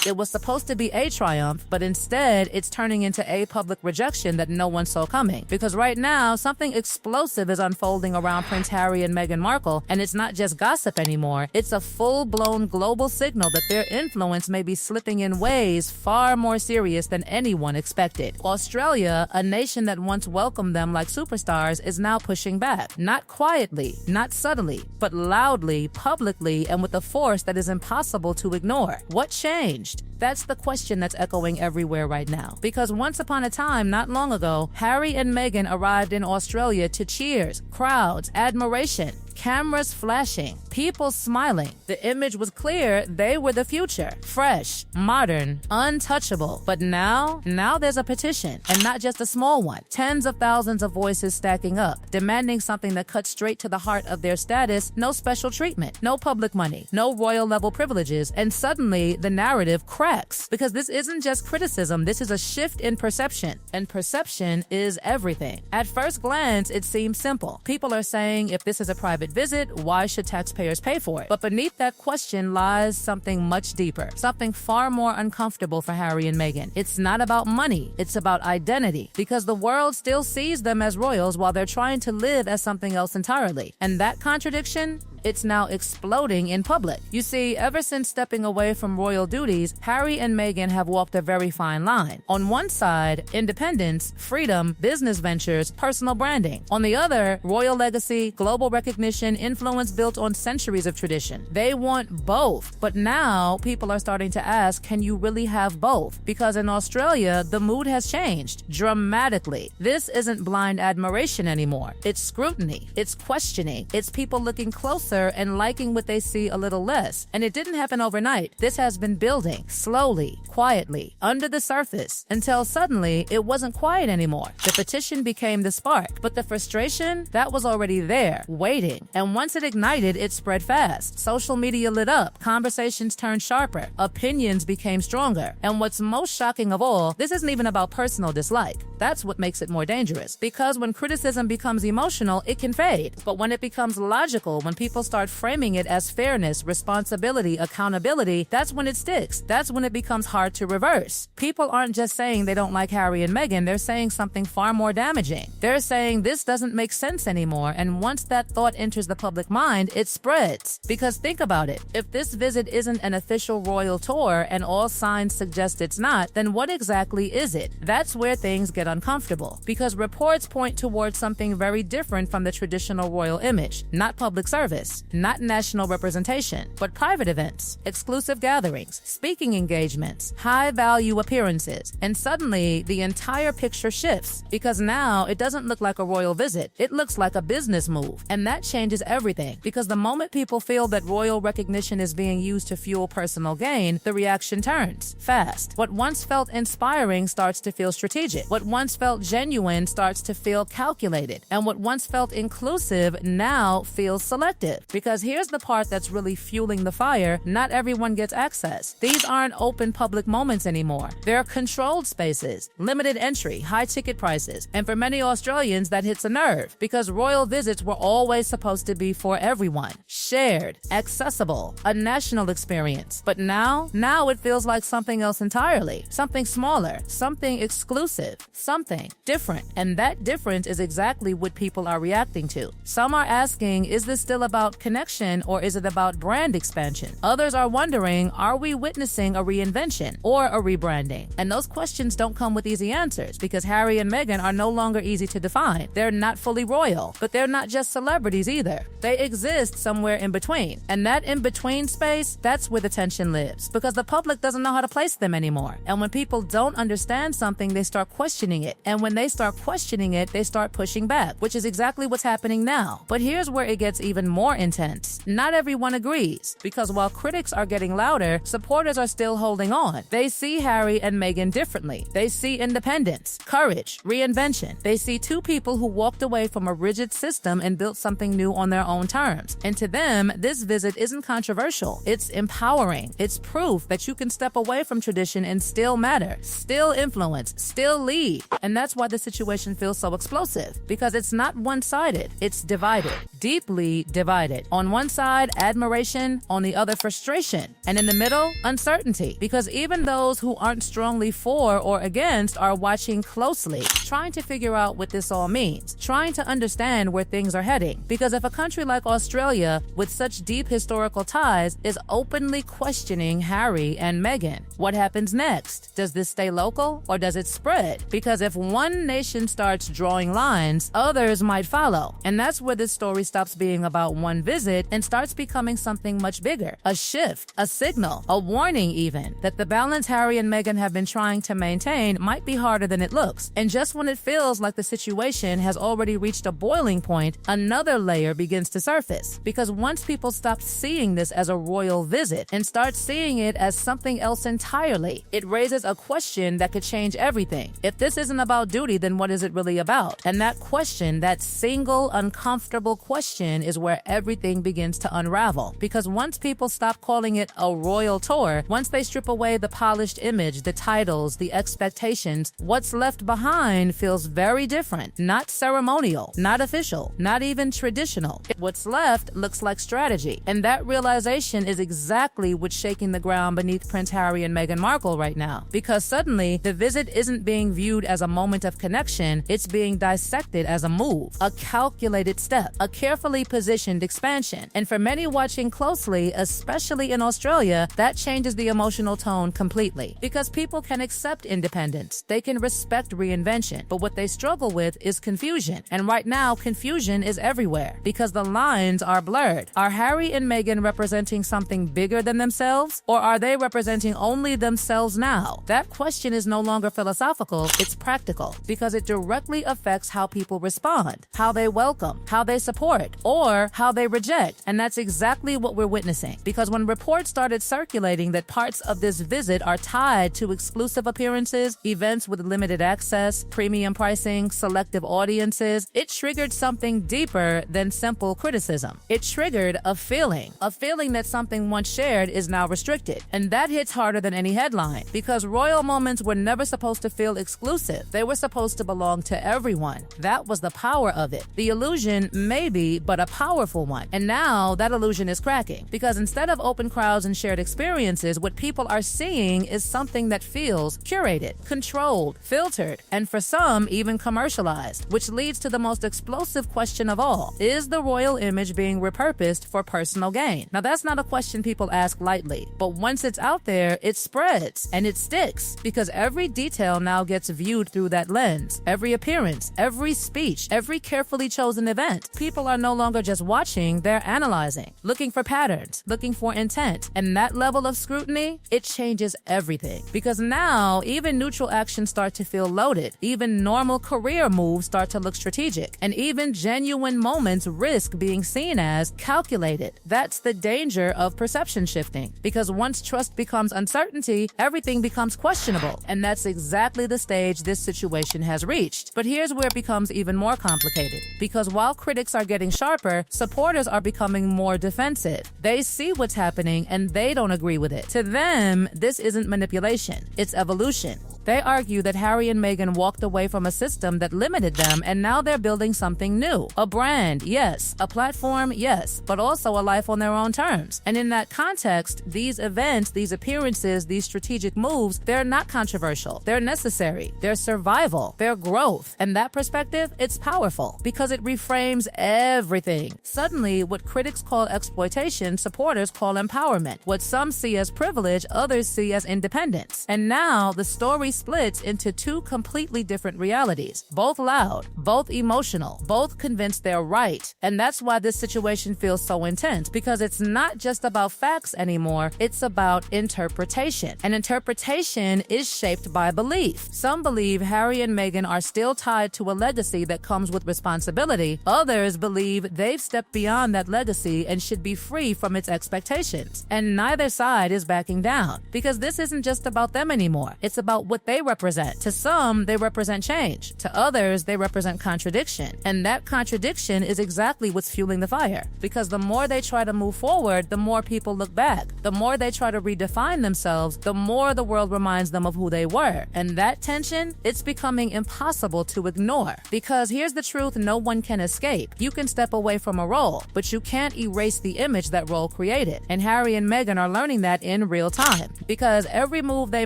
It was supposed to be a triumph, but instead it's turning into a public rejection that no one saw coming. Because right now, something explosive is unfolding around Prince Harry and Meghan Markle, and it's not just gossip anymore. It's a full-blown global signal that their influence may be slipping in ways far more serious than anyone expected. Australia, a nation that once welcomed them like superstars, is now pushing back. Not quietly, not subtly, but loudly, publicly, and with a force that is impossible to ignore. What changed? That's the question that's echoing everywhere right now. Because once upon a time, not long ago, Harry and Meghan arrived in Australia to cheers, crowds, admiration, cameras flashing, people smiling. The image was clear. They were the future. Fresh, modern, untouchable. But now there's a petition, and not just a small one. Tens of thousands of voices stacking up, demanding something that cuts straight to the heart of their status. No special treatment, no public money, no royal level privileges. And suddenly the narrative cracks. Because this isn't just criticism, this is a shift in perception. And perception is everything. At first glance, it seems simple. People are saying, if this is a private visit, why should taxpayers pay for it? But beneath that question lies something much deeper, something far more uncomfortable for Harry and Meghan. It's not about money, it's about identity, because the world still sees them as royals while they're trying to live as something else entirely. And that contradiction, it's now exploding in public. You see, ever since stepping away from royal duties, Harry and Meghan have walked a very fine line. On one side, independence, freedom, business ventures, personal branding. On the other, royal legacy, global recognition, influence built on centuries of tradition. They want both. But now, people are starting to ask, can you really have both? Because in Australia, the mood has changed dramatically. This isn't blind admiration anymore. It's scrutiny. It's questioning. It's people looking closer and liking what they see a little less. And it didn't happen overnight. This has been building slowly, quietly, under the surface, until suddenly it wasn't quiet anymore. The petition became the spark, but the frustration, that was already there, waiting. And once it ignited, it spread fast. Social media lit up, conversations turned sharper, opinions became stronger. And what's most shocking of all, this isn't even about personal dislike. That's what makes it more dangerous. Because when criticism becomes emotional, it can fade. But when it becomes logical, when people start framing it as fairness, responsibility, accountability, that's when it sticks. That's when it becomes hard to reverse. People aren't just saying they don't like Harry and Meghan, they're saying something far more damaging. They're saying this doesn't make sense anymore, and once that thought enters the public mind, it spreads. Because think about it, if this visit isn't an official royal tour and all signs suggest it's not, then what exactly is it? That's where things get uncomfortable. Because reports point towards something very different from the traditional royal image. Not public service, not national representation, but private events, exclusive gatherings, speaking engagements, high-value appearances. And suddenly, the entire picture shifts, because now it doesn't look like a royal visit. It looks like a business move. And that changes everything, because the moment people feel that royal recognition is being used to fuel personal gain, the reaction turns fast. What once felt inspiring starts to feel strategic. What once felt genuine starts to feel calculated. And what once felt inclusive now feels selective. Because here's the part that's really fueling the fire: not everyone gets access. These aren't open public moments anymore. They're controlled spaces, limited entry, high ticket prices. And for many Australians, that hits a nerve, because royal visits were always supposed to be for everyone. Shared, accessible, a national experience. But now it feels like something else entirely. Something smaller, something exclusive, something different. And that difference is exactly what people are reacting to. Some are asking, is this still about connection, or is it about brand expansion? Others are wondering, are we witnessing a reinvention or a rebranding? And those questions don't come with easy answers, because Harry and Meghan are no longer easy to define. They're not fully royal, but they're not just celebrities either. They exist somewhere in between. And that in-between space, that's where the tension lives, because the public doesn't know how to place them anymore. And when people don't understand something, they start questioning it. And when they start questioning it, they start pushing back, which is exactly what's happening now. But here's where it gets even more intense. Not everyone agrees, because while critics are getting louder, supporters are still holding on. They see Harry and Meghan differently. They see independence, courage, reinvention. They see two people who walked away from a rigid system and built something new on their own terms. And to them, this visit isn't controversial. It's empowering. It's proof that you can step away from tradition and still matter, still influence, still lead. And that's why the situation feels so explosive, because it's not one-sided, it's divided, deeply divided. On one side, admiration, on the other, frustration, and in the middle, uncertainty, because even those who aren't strongly for or against are watching closely, trying to figure out what this all means, trying to understand where things are heading. Because if a country like Australia, with such deep historical ties, is openly questioning Harry and Meghan, what happens next? Does this stay local or does it spread? Because if one nation starts drawing lines, others might follow. And that's where this story stops being about one visit and starts becoming something much bigger. A shift, a signal, a warning even, that the balance Harry and Meghan have been trying to maintain might be harder than it looks. And just when it feels like the situation has already reached a boiling point, another layer begins to surface. Because once people stop seeing this as a royal visit and start seeing it as something else entirely, it raises a question that could change everything. If this isn't about duty, then what is it really about? And that question, that single uncomfortable question, is where everything begins to unravel. Because once people stop calling it a royal tour, once they strip away the polished image, the titles, the expectations, what's left behind feels very different. Not ceremonial, not official, not even traditional. What's left looks like strategy. And that realization is exactly what's shaking the ground beneath Prince Harry and Meghan Markle right now. Because suddenly, the visit isn't being viewed as a moment of connection, it's being dissected as a move, a calculated step, a carefully positioned expansion. And for many watching closely, especially in Australia, that changes the emotional tone completely. Because people can accept independence, they can respect reinvention, but what they struggle with is confusion. And right now, confusion is everywhere because the lines are blurred. Are Harry and Meghan representing something bigger than themselves, or are they representing only themselves now? That question is no longer philosophical, it's practical, because it directly affects how people respond, how they welcome, how they support, or how they reject. And that's exactly what we're witnessing. Because when reports started circulating that parts of this visit are tied to exclusive appearances, events with limited access, premium pricing, selective audiences, it triggered something deeper than simple criticism. It triggered a feeling that something once shared is now restricted. And that hits harder than any headline, because royal moments were never supposed to feel exclusive. They were supposed to belong to everyone. That was the power of it. The illusion, maybe, but a powerful one. And now that illusion is cracking, because instead of open crowds and shared experiences, what people are seeing is something that feels curated, controlled, filtered, and for some, even commercialized, which leads to the most explosive question of all. Is the royal image being repurposed for personal gain? Now, that's not a question people ask lightly, but once it's out there, it spreads and it sticks, because every detail now gets viewed through that lens. Every appearance, every speech, every carefully chosen event. People are no longer just watching, they're analyzing, looking for patterns, looking for intent. And that level of scrutiny, it changes everything. Because now, even neutral actions start to feel loaded. Even normal career moves start to look strategic. And even genuine moments risk being seen as calculated. That's the danger of perception shifting. Because once trust becomes uncertainty, everything becomes questionable. And that's exactly the stage this situation has reached. But here's where it becomes even more complicated. Because while critics are getting sharper, supporters are becoming more defensive. They see what's happening and they don't agree with it. To them, this isn't manipulation, it's evolution. They argue that Harry and Meghan walked away from a system that limited them, and now they're building something new. A brand, yes. A platform, yes. But also a life on their own terms. And in that context, these events, these appearances, these strategic moves, they're not controversial. They're necessary. They're survival. They're growth. And that perspective, it's powerful because it reframes everything. Suddenly, what critics call exploitation, supporters call empowerment. What some see as privilege, others see as independence. And now, the story splits into two completely different realities, both loud, both emotional, both convinced they're right. And that's why this situation feels so intense, because it's not just about facts anymore, it's about interpretation. And interpretation is shaped by belief. Some believe Harry and Meghan are still tied to a legacy that comes with responsibility. Others believe they've stepped beyond that legacy and should be free from its expectations. And neither side is backing down, because this isn't just about them anymore. It's about what they represent. To some, they represent change. To others, they represent contradiction. And that contradiction is exactly what's fueling the fire. Because the more they try to move forward, the more people look back. The more they try to redefine themselves, the more the world reminds them of who they were. And that tension, it's becoming impossible to ignore. Because here's the truth no one can escape. You can step away from a role, but you can't erase the image that role created. And Harry and Meghan are learning that in real time. Because every move they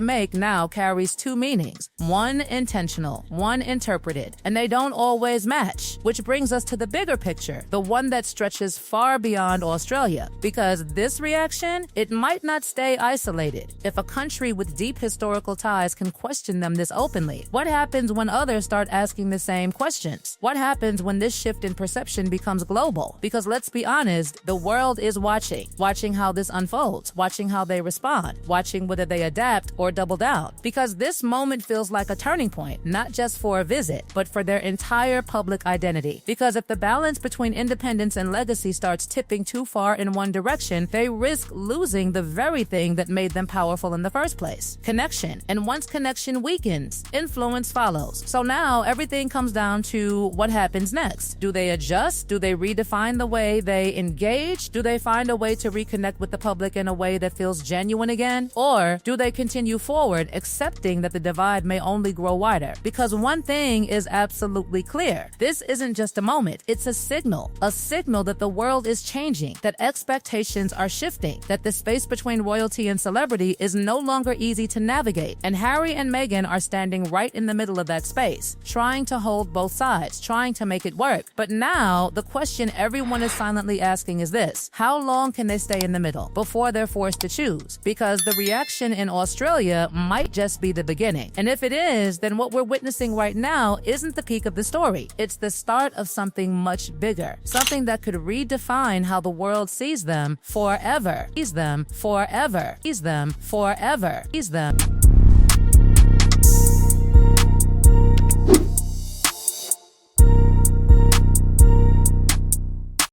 make now carries two meanings. One intentional, one interpreted. And they don't always match. Which brings us to the bigger picture, the one that stretches far beyond Australia. Because this reaction, it might not stay isolated. If a country with deep historical ties can question them this openly, what happens when others start asking the same questions? What happens when this shift in perception becomes global? Because let's be honest, the world is watching how this unfolds, watching how they respond, watching whether they adapt or double down. Because this moment feels like a turning point, not just for a visit, but for their entire public identity. Because if the balance between independence and legacy starts tipping too far in one direction, they risk losing the very thing that made them powerful in the first place: connection. And once connection weakens, influence follows. So now everything comes down to what happens next. Do they adjust? Do they redefine the way they engage? Do they find a way to reconnect with the public in a way that feels genuine again? Or do they continue forward, accepting that the divide may only grow wider? Because one thing is absolutely clear. This isn't just a moment. It's a signal that the world is changing, that expectations are shifting, that the space between royalty and celebrity is no longer easy to navigate. And Harry and Meghan are standing right in the middle of that space, trying to hold both sides, trying to make it work. But now, the question everyone is silently asking is this: how long can they stay in the middle before they're forced to choose? Because the reaction in Australia might just be the beginning. And if it is, then what we're witnessing right now isn't the peak of the story. It's the start of something much bigger, something that could redefine how the world sees them forever. Sees them forever. Sees them forever. Sees them.